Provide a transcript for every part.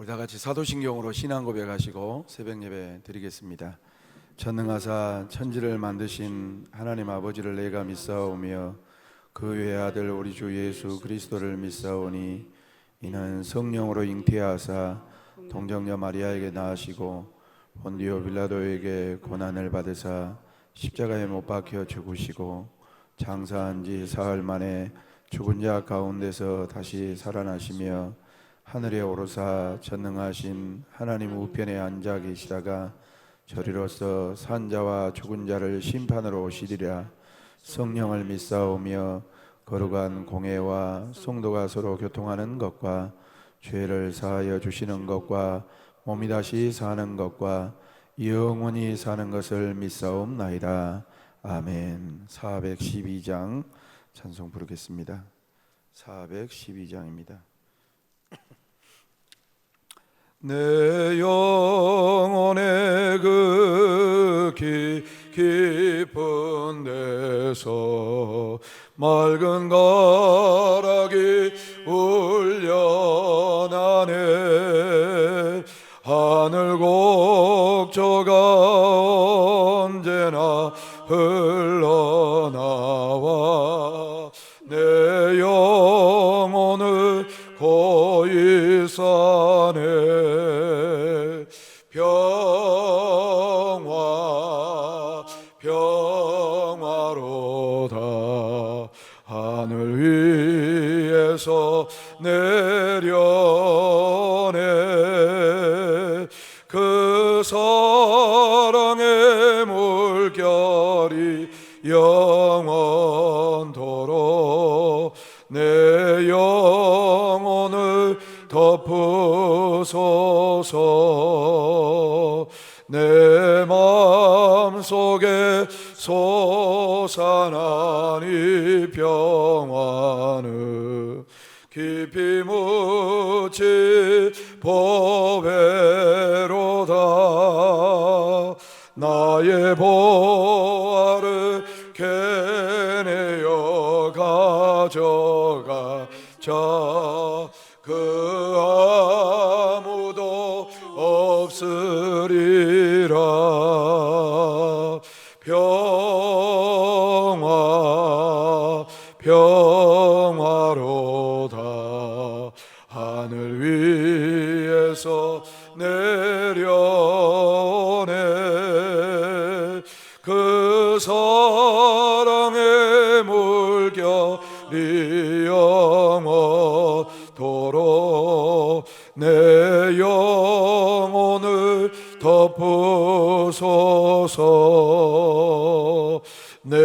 우리 다 같이 사도신경으로 신앙 고백하시고 새벽 예배 드리겠습니다. 전능하사 천지를 만드신 하나님 아버지를 내가 믿사오며 그 외의 아들 우리 주 예수 그리스도를 믿사오니 이는 성령으로 잉태하사 동정녀 마리아에게 낳으시고 본디오 빌라도에게 고난을 받으사 십자가에 못 박혀 죽으시고 장사한 지 사흘 만에 죽은 자 가운데서 다시 살아나시며 하늘에 오르사 전능하신 하나님 우편에 앉아 계시다가 저리로서 산 자와 죽은 자를 심판으로 오시리라. 성령을 믿사오며 거룩한 공회와 성도가 서로 교통하는 것과 죄를 사하여 주시는 것과 몸이 다시 사는 것과 영원히 사는 것을 믿사옵나이다. 아멘. 412장 찬송 부르겠습니다. 412장입니다. 내 영혼의 그 깊은 데서 맑은 가락이 울려나네. 하늘 곡조가 언제나 흘러나와 내 영혼을 고이 사네. 평화로다. 하늘 위에서 내려오네. 그 사랑의 물결이 영원토록 내 영혼을 덮으소서. 내 마음속에 솟아난 이 평화는 깊이 묻힌 보배로다. 나의 보화를 캐내어 가져가자. 그 아무도 없으리라. 평화로다. 하늘 위에서 내려오네. 그 사랑의 물결이 영원토록 내 영혼을 덮으소서. 내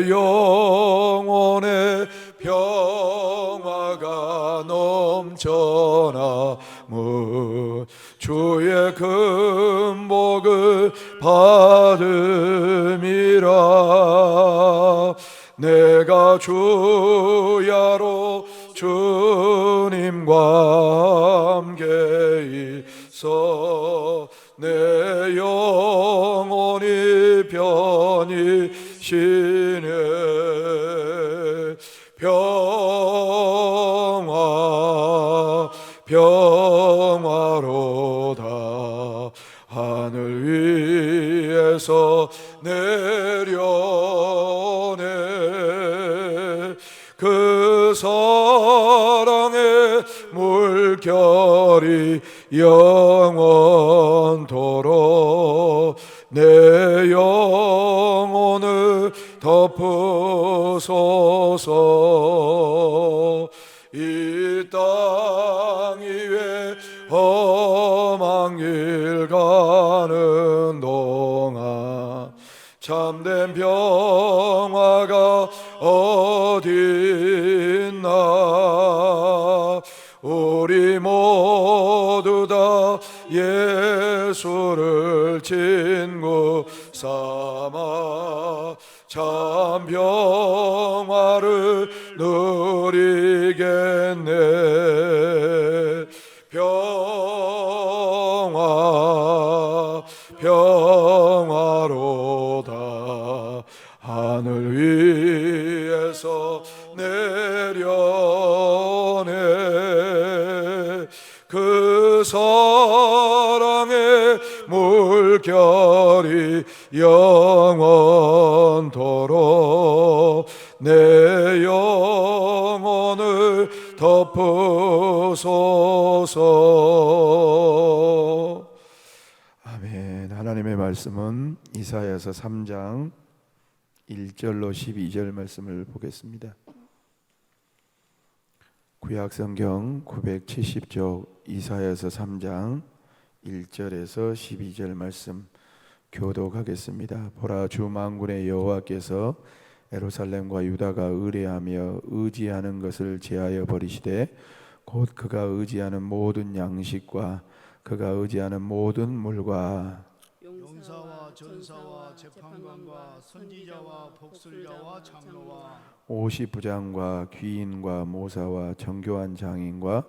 영혼의 평화가 넘쳐나무 주의 금복을 받음이라. 내가 주야로 주님과 함께 있어 내 영혼이 편히 쉬네. 평화로다. 하늘 위에서 내려오네. 그 사랑의 물결이 영원토록 내 영혼을 덮으소서. 이 땅 위에 험한 길 가는 동안 참된 평화가 어디 있나. 우리 모두 다 예수를 친구 삼아 참 평화를 누리겠네. 평화로다. 하늘 위에서 내려오네. 그 그 사랑의 물결이 영원토록 내 영혼을 덮으소서. 아멘. 하나님의 말씀은 이사야서 3장 1절로 12절 말씀을 보겠습니다. 구약성경 970쪽 이사야서 3장 1절에서 12절 말씀 교독하겠습니다. 보라, 주 만군의 여호와께서 예루살렘과 유다가 의뢰하며 의지하는 것을 제하여 버리시되 곧 그가 의지하는 모든 양식과 그가 의지하는 모든 물과 용사와 전사와 재판관과 선지자와 복술자와 장로와 오십부장과 귀인과 모사와 정교한 장인과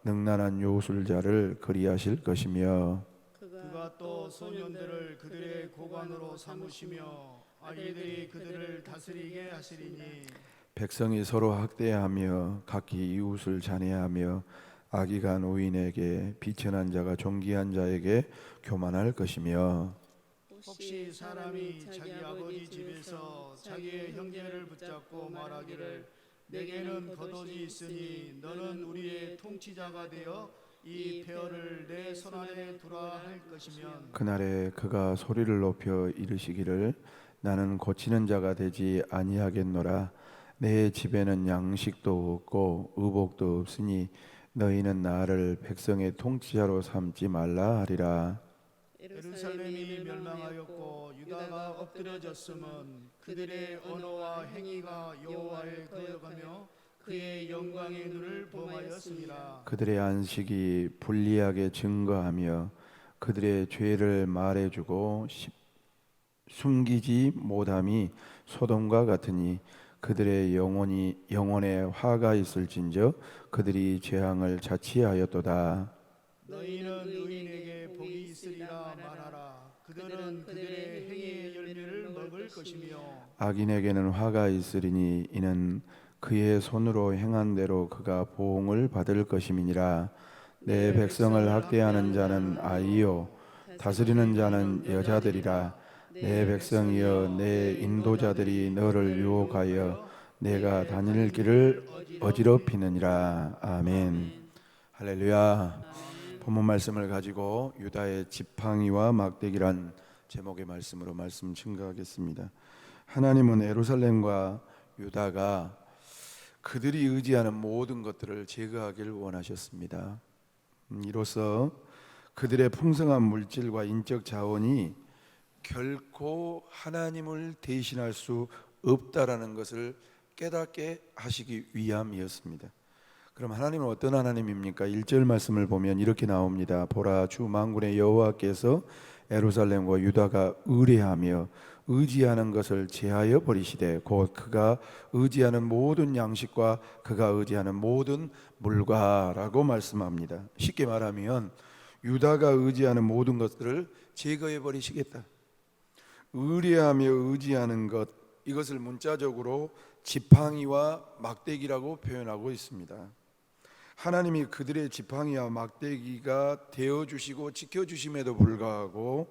능란한 요술자를 그리하실 것이며 그가 또 소년들을 그들의 고관으로 삼으시며 아기들이 그들을 다스리게 하시리니 백성이 서로 학대하며 각기 이웃을 잔해하며 악의가 노인에게 비천한 자가 존귀한 자에게 교만할 것이며 혹시 사람이 자기 아버지 집에서 자기의 형제를 붙잡고 말하기를 내게는 겉옷이 있으니 너는 우리의 통치자가 되어 이 폐허를 내 손안에 두라 할 것이면 그날에 그가 소리를 높여 이르시기를 나는 고치는 자가 되지 아니하겠노라. 내 집에는 양식도 없고 의복도 없으니 너희는 나를 백성의 통치자로 삼지 말라 하리라. 예루살렘이 멸망하였고 유다가 엎드려졌음은 그들의 언어와 행위가 여호와를 거역하며 그의 영광의 눈을 범하였습니다. 그들의 안식이 불리하게 증거하며 그들의 죄를 말해주고 숨기지 못함이 소돔과 같으니 그들의 영혼에 화가 있을진저 그들이 재앙을 자치하였도다. 너희는 의인에게 복이 있으리라 말하라. 그들은 그들의 행위의 열매를 먹을 것이며 악인에게는 화가 있으리니 이는 그의 손으로 행한 대로 그가 보응을 받을 것임이니라. 내 백성을 학대하는 자는 아이요 다스리는 자는 여자들이라. 내 백성이여 내 인도자들이 너를 유혹하여 내가 다닐 길을 어지럽히느니라. 아멘. 할렐루야. 본문 말씀을 가지고 유다의 지팡이와 막대기란 제목의 말씀으로 말씀 증거하겠습니다. 하나님은 예루살렘과 유다가 그들이 의지하는 모든 것들을 제거하기를 원하셨습니다. 이로써 그들의 풍성한 물질과 인적 자원이 결코 하나님을 대신할 수 없다라는 것을 깨닫게 하시기 위함이었습니다. 그럼 하나님은 어떤 하나님입니까? 1절 말씀을 보면 이렇게 나옵니다. 보라, 주 만군의 여호와께서 예루살렘과 유다가 의뢰하며 의지하는 것을 제하여 버리시되 곧 그가 의지하는 모든 양식과 그가 의지하는 모든 물과라고 말씀합니다. 쉽게 말하면 유다가 의지하는 모든 것들을 제거해 버리시겠다. 의뢰하며 의지하는 것, 이것을 문자적으로 지팡이와 막대기라고 표현하고 있습니다. 하나님이 그들의 지팡이와 막대기가 되어주시고 지켜주심에도 불구하고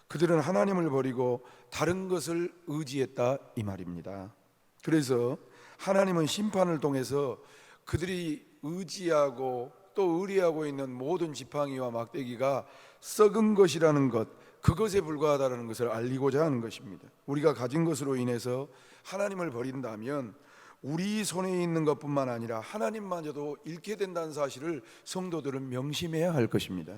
그들은 하나님을 버리고 다른 것을 의지했다 이 말입니다. 그래서 하나님은 심판을 통해서 그들이 의지하고 또 의뢰하고 있는 모든 지팡이와 막대기가 썩은 것이라는 것, 그것에 불과하다는 것을 알리고자 하는 것입니다. 우리가 가진 것으로 인해서 하나님을 버린다면 우리 손에 있는 것뿐만 아니라 하나님마저도 잃게 된다는 사실을 성도들은 명심해야 할 것입니다.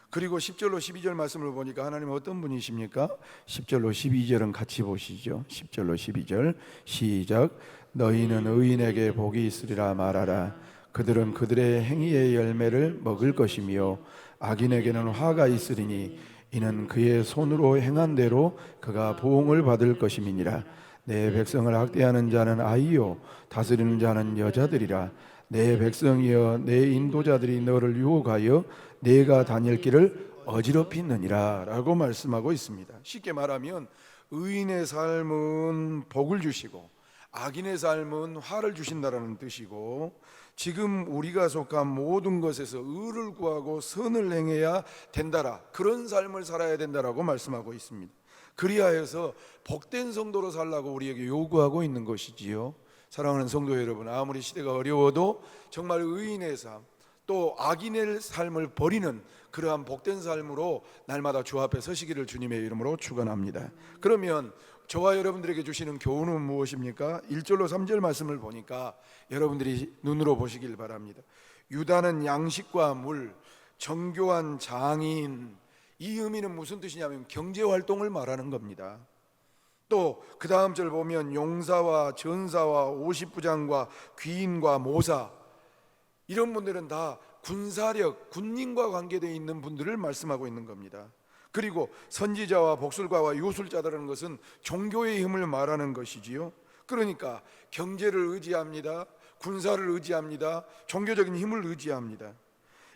그리고 10절로 12절 말씀을 보니까 하나님은 어떤 분이십니까? 10절로 12절은 같이 보시죠. 10절로 12절 시작. 너희는 의인에게 복이 있으리라 말하라. 그들은 그들의 행위의 열매를 먹을 것이며 악인에게는 화가 있으리니 이는 그의 손으로 행한 대로 그가 보응을 받을 것임이니라. 내 백성을 학대하는 자는 아이요 다스리는 자는 여자들이라. 내 백성이여 내 인도자들이 너를 유혹하여 내가 다닐 길을 어지럽히느니라 라고 말씀하고 있습니다. 쉽게 말하면 의인의 삶은 복을 주시고 악인의 삶은 화를 주신다라는 뜻이고, 지금 우리가 속한 모든 것에서 의를 구하고 선을 행해야 된다라, 그런 삶을 살아야 된다라고 말씀하고 있습니다. 그리하여서 복된 성도로 살라고 우리에게 요구하고 있는 것이지요. 사랑하는 성도 여러분, 아무리 시대가 어려워도 정말 의인의 삶, 또 악인의 삶을 버리는 그러한 복된 삶으로 날마다 주 앞에 서시기를 주님의 이름으로 축원합니다. 그러면 저와 여러분들에게 주시는 교훈은 무엇입니까? 1절로 3절 말씀을 보니까 여러분들이 눈으로 보시길 바랍니다. 유다는 양식과 물, 정교한 장인, 이 의미는 무슨 뜻이냐면 경제활동을 말하는 겁니다. 또 그 다음 절 보면 용사와 전사와 50부장과 귀인과 모사, 이런 분들은 다 군사력, 군인과 관계되어 있는 분들을 말씀하고 있는 겁니다. 그리고 선지자와 복술가와 요술자들은 것은 종교의 힘을 말하는 것이지요. 그러니까 경제를 의지합니다. 군사를 의지합니다. 종교적인 힘을 의지합니다.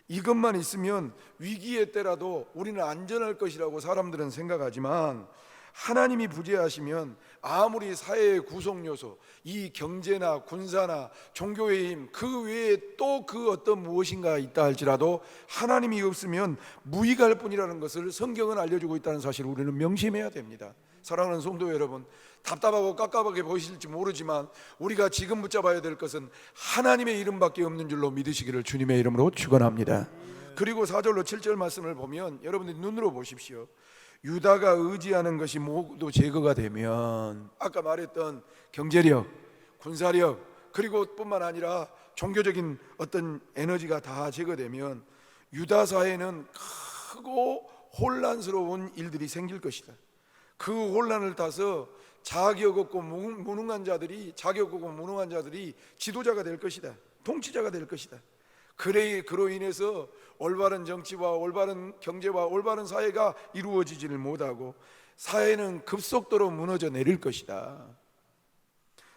이것만 있으면 위기의 때라도 우리는 안전할 것이라고 사람들은 생각하지만, 하나님이 부재하시면 아무리 사회의 구성 요소, 이 경제나 군사나 종교의 힘, 그 외에 또 그 어떤 무엇인가 있다 할지라도 하나님이 없으면 무익할 뿐이라는 것을 성경은 알려주고 있다는 사실을 우리는 명심해야 됩니다. 사랑하는 성도 여러분, 답답하고 깝깝하게 보이실지 모르지만 우리가 지금 붙잡아야 될 것은 하나님의 이름밖에 없는 줄로 믿으시기를 주님의 이름으로 축원합니다. 그리고 4절로 7절 말씀을 보면 여러분들이 눈으로 보십시오. 유다가 의지하는 것이 모두 제거가 되면, 아까 말했던 경제력, 군사력, 그리고 뿐만 아니라 종교적인 어떤 에너지가 다 제거되면 유다 사회는 크고 혼란스러운 일들이 생길 것이다. 그 혼란을 타서 자격 없고 무능한 자들이 지도자가 될 것이다. 통치자가 될 것이다. 그로 인해서 올바른 정치와 올바른 경제와 올바른 사회가 이루어지지를 못하고 사회는 급속도로 무너져 내릴 것이다.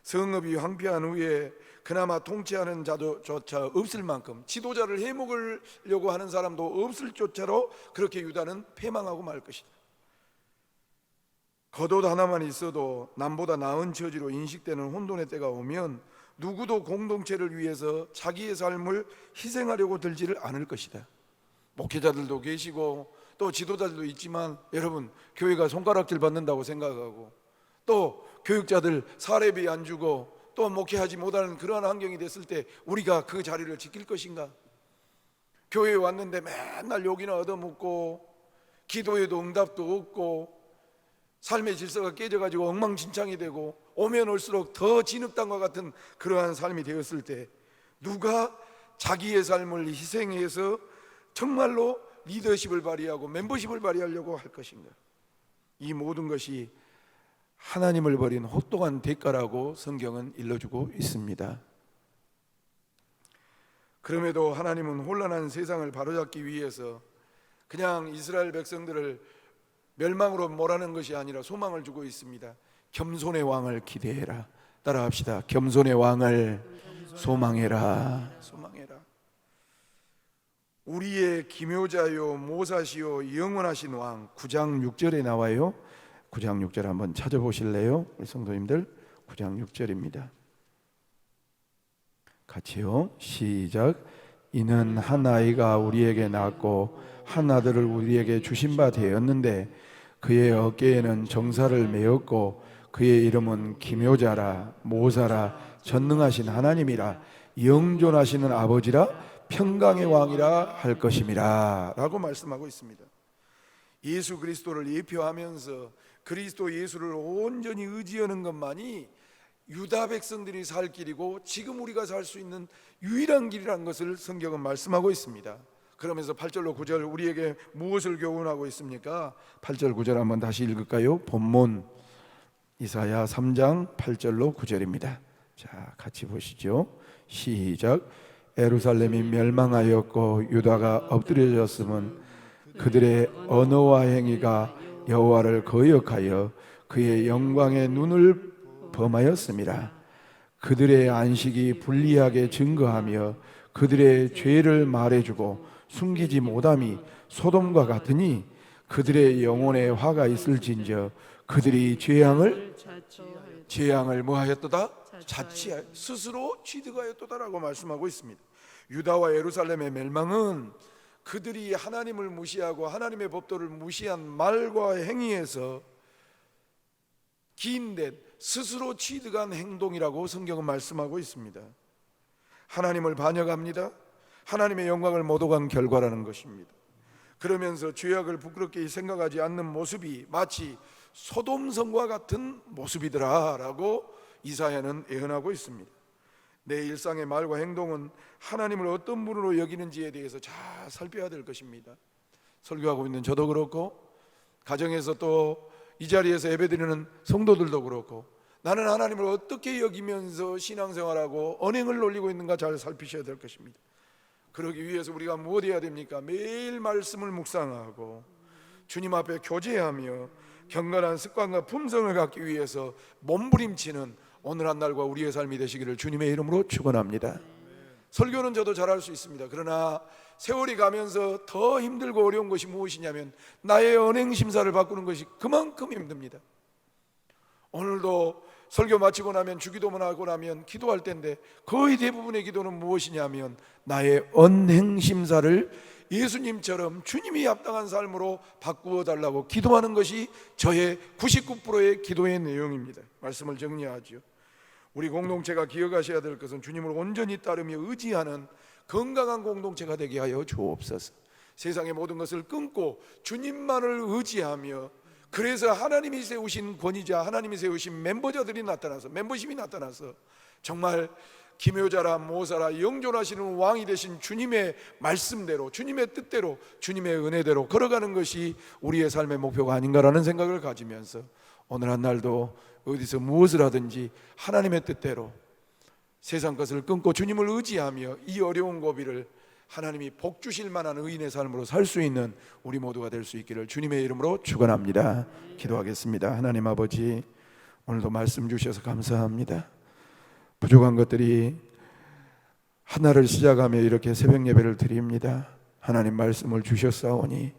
성읍이 황폐한 후에 그나마 통치하는 자조차 없을 만큼, 지도자를 해먹으려고 하는 사람도 없을 조차로 그렇게 유다는 패망하고 말 것이다. 겉옷 하나만 있어도 남보다 나은 처지로 인식되는 혼돈의 때가 오면 누구도 공동체를 위해서 자기의 삶을 희생하려고 들지를 않을 것이다. 목회자들도 계시고 또 지도자들도 있지만, 여러분, 교회가 손가락질 받는다고 생각하고 또 교육자들 사례비 안 주고 또 목회하지 못하는 그러한 환경이 됐을 때 우리가 그 자리를 지킬 것인가? 교회에 왔는데 맨날 욕이나 얻어먹고 기도에도 응답도 없고 삶의 질서가 깨져가지고 엉망진창이 되고 오면 올수록 더 진흙탕과 같은 그러한 삶이 되었을 때 누가 자기의 삶을 희생해서 정말로 리더십을 발휘하고 멤버십을 발휘하려고 할 것인가? 이 모든 것이 하나님을 버린 혹독한 대가라고 성경은 일러주고 있습니다. 그럼에도 하나님은 혼란한 세상을 바로잡기 위해서 그냥 이스라엘 백성들을 멸망으로 몰아넣는 것이 아니라 소망을 주고 있습니다. 겸손의 왕을 기대해라. 따라합시다. 겸손의 왕을 소망해라. 소망해라. 우리의 기묘자요 모사시요 영원하신 왕, 9장 6절에 나와요. 9장 6절 한번 찾아보실래요? 우리 성도님들, 9장 6절입니다. 같이요. 시작. 이는 한 아이가 우리에게 낳았고 한 아들을 우리에게 주신 바 되었는데 그의 어깨에는 정사를 메었고 그의 이름은 기묘자라, 모사라, 전능하신 하나님이라, 영존하시는 아버지라, 평강의 왕이라 할 것임이라 라고 말씀하고 있습니다. 예수 그리스도를 예표하면서 그리스도 예수를 온전히 의지하는 것만이 유다 백성들이 살 길이고 지금 우리가 살 수 있는 유일한 길이라는 것을 성경은 말씀하고 있습니다. 그러면서 8절로 9절 우리에게 무엇을 교훈하고 있습니까? 8절 9절 한번 다시 읽을까요? 본문 이사야 3장 8절로 9절입니다. 자, 같이 보시죠. 시작. 예루살렘이 멸망하였고 유다가 엎드려졌음은 그들의 언어와 행위가 여호와를 거역하여 그의 영광의 눈을 범하였습니다. 그들의 안식이 불리하게 증거하며 그들의 죄를 말해주고 숨기지 못함이 소돔과 같으니 그들의 영혼에 화가 있을진저 그들이 죄악을 뭐하였도다? 자취하여 스스로 취득하였도다라고 말씀하고 있습니다. 유다와 예루살렘의 멸망은 그들이 하나님을 무시하고 하나님의 법도를 무시한 말과 행위에서 기인된 스스로 취득한 행동이라고 성경은 말씀하고 있습니다. 하나님을 반역합니다. 하나님의 영광을 못 오간 결과라는 것입니다. 그러면서 죄악을 부끄럽게 생각하지 않는 모습이 마치 소돔성과 같은 모습이더라 라고 이사야는 예언하고 있습니다. 내 일상의 말과 행동은 하나님을 어떤 분으로 여기는지에 대해서 잘 살펴야 될 것입니다. 설교하고 있는 저도 그렇고, 가정에서 또 이 자리에서 예배드리는 성도들도 그렇고, 나는 하나님을 어떻게 여기면서 신앙생활하고 언행을 올리고 있는가 잘 살피셔야 될 것입니다. 그러기 위해서 우리가 무엇 해야 됩니까? 매일 말씀을 묵상하고 주님 앞에 교제하며 경건한 습관과 품성을 갖기 위해서 몸부림치는 오늘 한 날과 우리의 삶이 되시기를 주님의 이름으로 축원합니다. 설교는 저도 잘할 수 있습니다. 그러나 세월이 가면서 더 힘들고 어려운 것이 무엇이냐면 나의 언행 심사를 바꾸는 것이 그만큼 힘듭니다. 오늘도 설교 마치고 나면 주기도문 하고 나면 기도할 때인데 거의 대부분의 기도는 무엇이냐면 나의 언행 심사를 예수님처럼 주님이 합당한 삶으로 바꾸어 달라고 기도하는 것이 저의 99%의 기도의 내용입니다. 말씀을 정리하죠. 우리 공동체가 기억하셔야 될 것은 주님을 온전히 따르며 의지하는 건강한 공동체가 되게 하여 주옵소서. 세상의 모든 것을 끊고 주님만을 의지하며, 그래서 하나님이 세우신 권위자, 하나님이 세우신 멤버자들이 나타나서, 멤버십이 나타나서 정말 기묘자라 모사라 영존하시는 왕이 되신 주님의 말씀대로, 주님의 뜻대로, 주님의 은혜대로 걸어가는 것이 우리의 삶의 목표가 아닌가라는 생각을 가지면서 오늘 한 날도 어디서 무엇을 하든지 하나님의 뜻대로 세상 것을 끊고 주님을 의지하며 이 어려운 고비를 하나님이 복 주실 만한 의인의 삶으로 살 수 있는 우리 모두가 될 수 있기를 주님의 이름으로 축원합니다. 기도하겠습니다. 하나님 아버지, 오늘도 말씀 주셔서 감사합니다. 부족한 것들이 하나를 시작하며 이렇게 새벽 예배를 드립니다. 하나님 말씀을 주셨사오니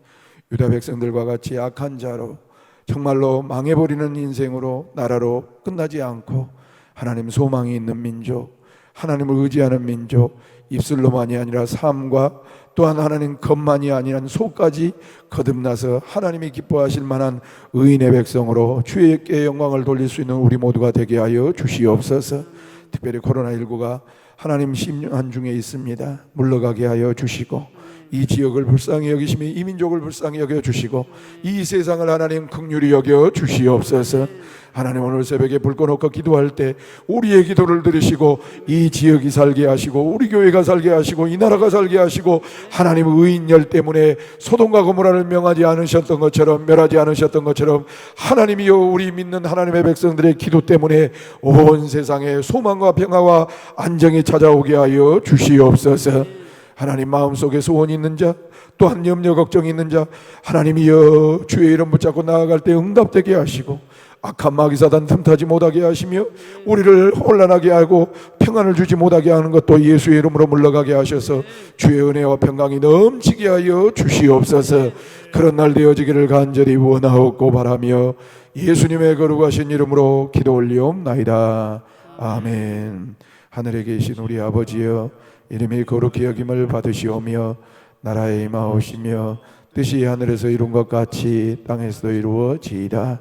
유다 백성들과 같이 악한 자로 정말로 망해버리는 인생으로, 나라로 끝나지 않고 하나님 소망이 있는 민족, 하나님을 의지하는 민족, 입술로만이 아니라 삶과 또한 하나님 것만이 아니라 속까지 거듭나서 하나님이 기뻐하실 만한 의인의 백성으로 주의 영광을 돌릴 수 있는 우리 모두가 되게 하여 주시옵소서. 특별히 코로나19가 하나님 심판 중에 있습니다. 물러가게 하여 주시고 이 지역을 불쌍히 여기시며 이 민족을 불쌍히 여겨 주시고 이 세상을 하나님 긍휼히 여겨 주시옵소서. 하나님 오늘 새벽에 불 꺼놓고 기도할 때 우리의 기도를 들으시고 이 지역이 살게 하시고 우리 교회가 살게 하시고 이 나라가 살게 하시고 하나님 의인열 때문에 소돔과 고모라를 멸하지 않으셨던 것처럼 하나님이여 우리 믿는 하나님의 백성들의 기도 때문에 온 세상에 소망과 평화와 안정이 찾아오게 하여 주시옵소서. 하나님 마음속에 소원이 있는 자, 또한 염려 걱정이 있는 자, 하나님이여 주의 이름 붙잡고 나아갈 때 응답되게 하시고 악한 마귀사단 틈타지 못하게 하시며 우리를 혼란하게 하고 평안을 주지 못하게 하는 것도 예수의 이름으로 물러가게 하셔서 주의 은혜와 평강이 넘치게 하여 주시옵소서. 그런 날 되어지기를 간절히 원하옵고 바라며 예수님의 거룩하신 이름으로 기도 올리옵나이다. 아멘. 하늘에 계신 우리 아버지여, 이름이 거룩히 여김을 받으시오며 나라에 임하오시며 뜻이 하늘에서 이룬 것 같이 땅에서도 이루어지이다.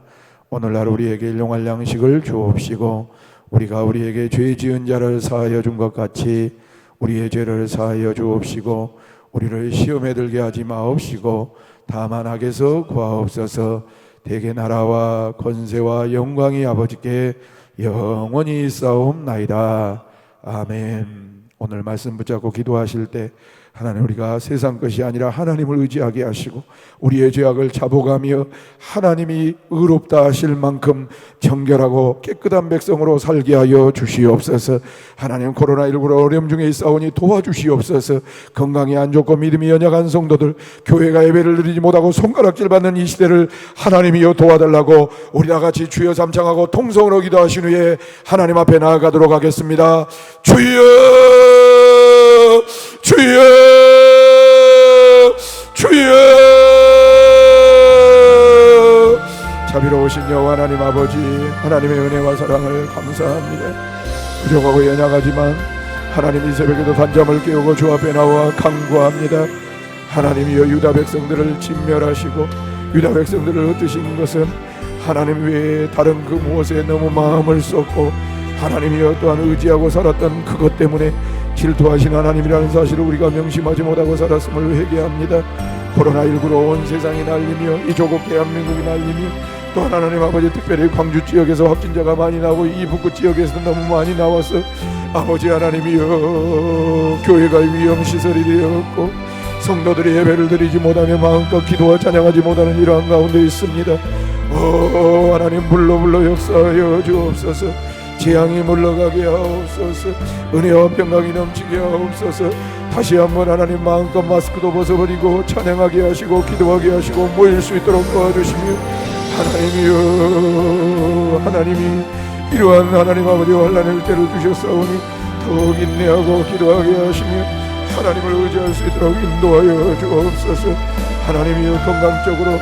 오늘날 우리에게 일용할 양식을 주옵시고 우리가 우리에게 죄 지은 자를 사하여 준 것 같이 우리의 죄를 사하여 주옵시고 우리를 시험에 들게 하지 마옵시고 다만 악에서 구하옵소서. 대개 나라와 권세와 영광이 아버지께 영원히 있사옵나이다. 아멘. 오늘 말씀 붙잡고 기도하실 때 하나님, 우리가 세상 것이 아니라 하나님을 의지하게 하시고 우리의 죄악을 잡아가며 하나님이 의롭다 하실 만큼 정결하고 깨끗한 백성으로 살게 하여 주시옵소서. 하나님, 코로나19로 어려움 중에 있사오니 도와주시옵소서. 건강이 안 좋고 믿음이 연약한 성도들, 교회가 예배를 드리지 못하고 손가락질 받는 이 시대를 하나님이여 도와달라고 우리 다같이 주여 삼창하고 통성으로 기도하신 후에 하나님 앞에 나아가도록 하겠습니다. 주여, 주여, 주여. 자비로우신 여호와 하나님 아버지, 하나님의 은혜와 사랑을 감사합니다. 부족하고 연약하지만 하나님 이 새벽에도 단잠을 깨우고 주 앞에 나와 간구합니다. 하나님이여 유다 백성들을 진멸하시고 유다 백성들을 흩으신 것은 하나님 외에 다른 그 무엇에 너무 마음을 쏟고 하나님이여 또한 의지하고 살았던 그것 때문에 질투하신 하나님이라는 사실을 우리가 명심하지 못하고 살았음을 회개합니다. 코로나19로 온 세상이 날리며 이 조국 대한민국이 날리며 또 하나님 아버지 특별히 광주 지역에서 확진자가 많이 나고 이 북구 지역에서 너무 많이 나와서 아버지 하나님이여 교회가 위험시설이 되었고 성도들이 예배를 드리지 못하며 마음껏 기도와 찬양하지 못하는 이러한 가운데 있습니다. 하나님 불러 역사하여 주옵소서. 재앙이 물러가게 하옵소서. 은혜와 평강이 넘치게 하옵소서. 다시 한번 하나님 마음껏 마스크도 벗어버리고 찬양하게 하시고 기도하게 하시고 모일 수 있도록 도와주시며 하나님이여 하나님이 이러한 하나님 아버지 환난의 때를 주셨사오니 더욱 인내하고 기도하게 하시며 하나님을 의지할 수 있도록 인도하여 주옵소서. 하나님이여 건강적으로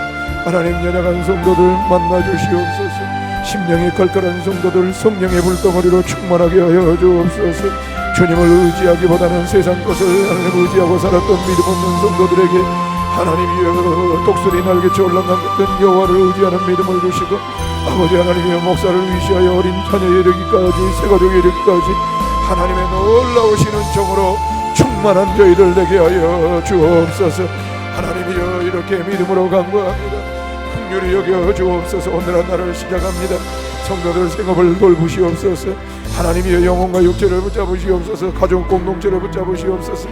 하나님 연약한 성도들 만나 주시옵소서. 심령이 걸걸한 성도들 성령의 불덩어리로 충만하게 하여 주옵소서. 주님을 의지하기보다는 세상 것을 하나님 의지하고 살았던 믿음 없는 성도들에게 하나님이여 독수리 날개쳐 올라갔던 여호와를 의지하는 믿음을 주시고 아버지 하나님이여 목사를 위시하여 어린 자녀에 이르기까지 새가족에 이르기까지 하나님의 놀라우시는 정으로 충만한 저희들 되게 하여 주옵소서. 하나님이여 이렇게 믿음으로 간구합니다. 긍휼히 여겨 주옵소서. 오늘 하나를 시작합니다. 성도들 생업을 돌보시옵소서. 하나님이여 영혼과 육체를 붙잡으시옵소서. 가족 공동체를 붙잡으시옵소서.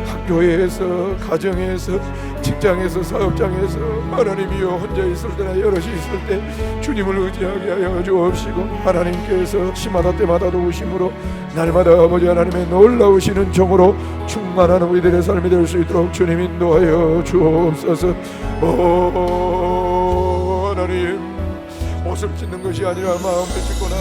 학교에서 가정에서 직장에서 사업장에서 하나님이여 혼자 있을 때나 여럿이 있을 때 주님을 의지하게 하여 주옵시고 하나님께서 시마다 때마다 도우심으로 날마다 아버지 하나님의 놀라우시는 정으로 충만한 우리들의 삶이 될 수 있도록 주님 인도하여 주옵소서. 하나님 옷을 찢는 것이 아니라 마음을 찢거나